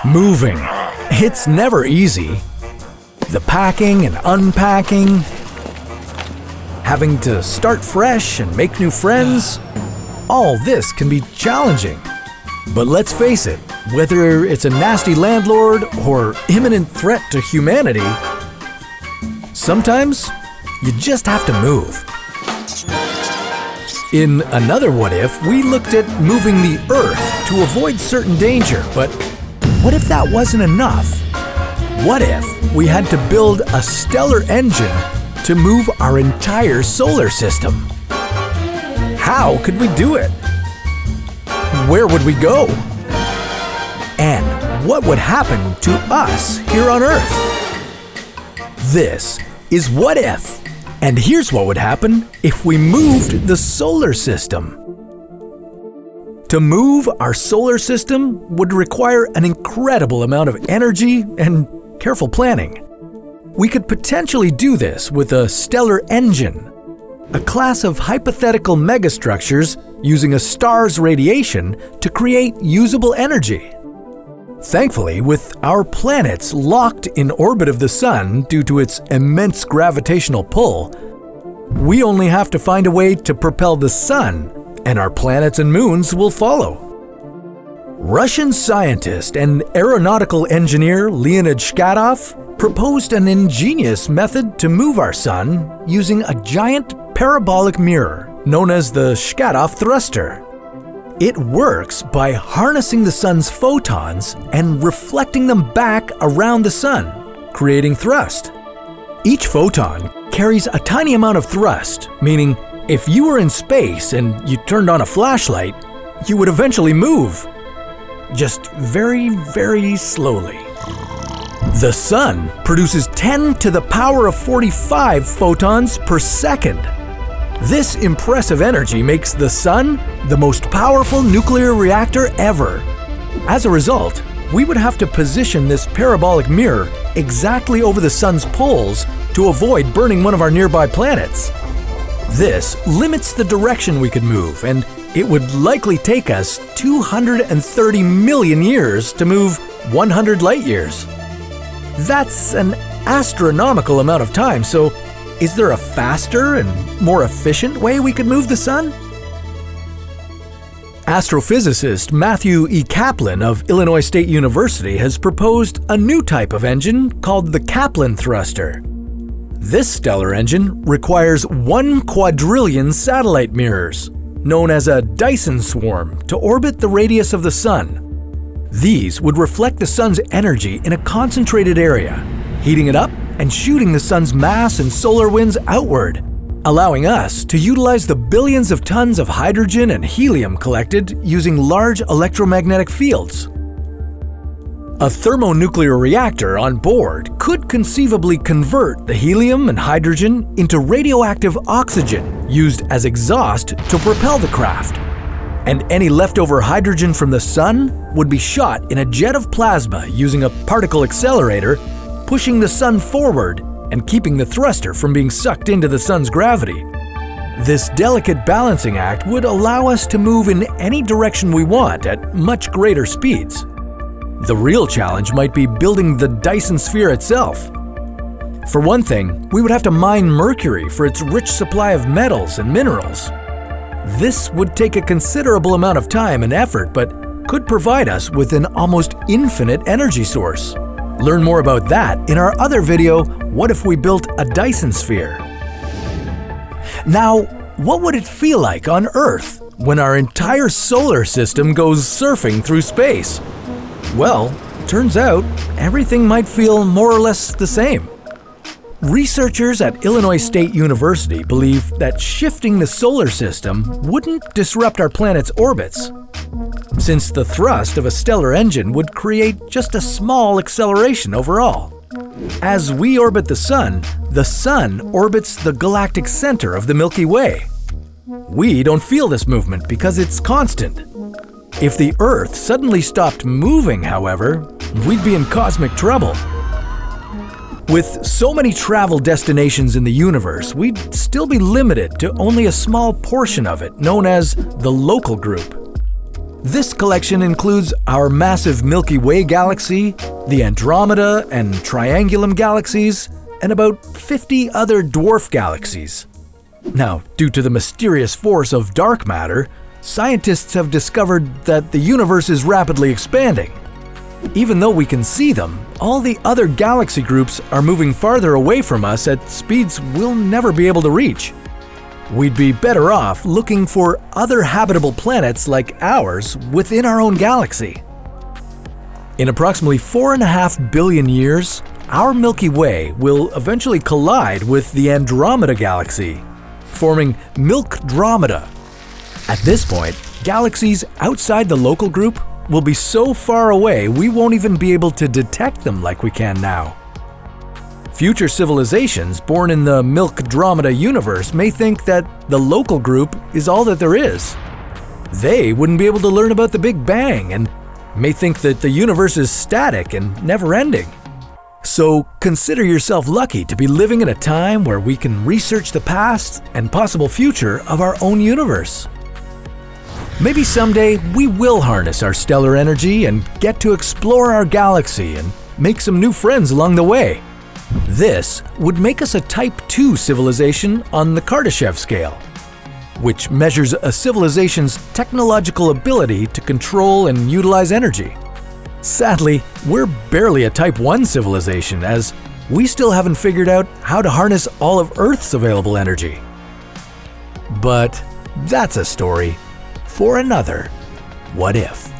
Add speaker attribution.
Speaker 1: Moving. It's never easy. The packing and unpacking, having to start fresh and make new friends, all this can be challenging. But let's face it, whether it's a nasty landlord or imminent threat to humanity, sometimes you just have to move. In another What If, we looked at moving the Earth to avoid certain danger, but what if that wasn't enough? What if we had to build a stellar engine to move our entire solar system? How could we do it? Where would we go? And what would happen to us here on Earth? This is What If, and here's what would happen if we moved the solar system. To move our solar system would require an incredible amount of energy and careful planning. We could potentially do this with a stellar engine, a class of hypothetical megastructures using a star's radiation to create usable energy. Thankfully, with our planets locked in orbit of the Sun due to its immense gravitational pull, we only have to find a way to propel the Sun, and our planets and moons will follow. Russian scientist and aeronautical engineer Leonid Shkatov proposed an ingenious method to move our Sun using a giant parabolic mirror known as the Kaplan Thruster. It works by harnessing the Sun's photons and reflecting them back around the Sun, creating thrust. Each photon carries a tiny amount of thrust, meaning if you were in space and you turned on a flashlight, you would eventually move. Just very, very slowly. The Sun produces 10 to the power of 45 photons per second. This impressive energy makes the Sun the most powerful nuclear reactor ever. As a result, we would have to position this parabolic mirror exactly over the Sun's poles to avoid burning one of our nearby planets. This limits the direction we could move, and it would likely take us 230 million years to move 100 light years. That's an astronomical amount of time, so is there a faster and more efficient way we could move the Sun? Astrophysicist Matthew E. Kaplan of Illinois State University has proposed a new type of engine called the Kaplan Thruster. This stellar engine requires 1 quadrillion satellite mirrors, known as a Dyson swarm, to orbit the radius of the Sun. These would reflect the Sun's energy in a concentrated area, heating it up and shooting the Sun's mass and solar winds outward, allowing us to utilize the billions of tons of hydrogen and helium collected using large electromagnetic fields. A thermonuclear reactor on board could conceivably convert the helium and hydrogen into radioactive oxygen used as exhaust to propel the craft. And any leftover hydrogen from the Sun would be shot in a jet of plasma using a particle accelerator, pushing the Sun forward and keeping the thruster from being sucked into the Sun's gravity. This delicate balancing act would allow us to move in any direction we want at much greater speeds. The real challenge might be building the Dyson Sphere itself. For one thing, we would have to mine Mercury for its rich supply of metals and minerals. This would take a considerable amount of time and effort, but could provide us with an almost infinite energy source. Learn more about that in our other video, What If We Built a Dyson Sphere? Now, what would it feel like on Earth when our entire solar system goes surfing through space? Well, turns out everything might feel more or less the same. Researchers at Illinois State University believe that shifting the solar system wouldn't disrupt our planet's orbits, since the thrust of a stellar engine would create just a small acceleration overall. As we orbit the Sun orbits the galactic center of the Milky Way. We don't feel this movement because it's constant. If the Earth suddenly stopped moving, however, we'd be in cosmic trouble. With so many travel destinations in the universe, we'd still be limited to only a small portion of it, known as the local group. This collection includes our massive Milky Way galaxy, the Andromeda and Triangulum galaxies, and about 50 other dwarf galaxies. Now, due to the mysterious force of dark matter, scientists have discovered that the universe is rapidly expanding. Even though we can see them, all the other galaxy groups are moving farther away from us at speeds we'll never be able to reach. We'd be better off looking for other habitable planets like ours within our own galaxy. In approximately 4.5 billion years, our Milky Way will eventually collide with the Andromeda galaxy, forming Milkdromeda. At this point, galaxies outside the local group will be so far away we won't even be able to detect them like we can now. Future civilizations born in the Milkdromeda universe may think that the local group is all that there is. They wouldn't be able to learn about the Big Bang and may think that the universe is static and never-ending. So consider yourself lucky to be living in a time where we can research the past and possible future of our own universe. Maybe someday we will harness our stellar energy and get to explore our galaxy and make some new friends along the way. This would make us a Type 2 civilization on the Kardashev scale, which measures a civilization's technological ability to control and utilize energy. Sadly, we're barely a Type 1 civilization, as we still haven't figured out how to harness all of Earth's available energy. But that's a story for another What If.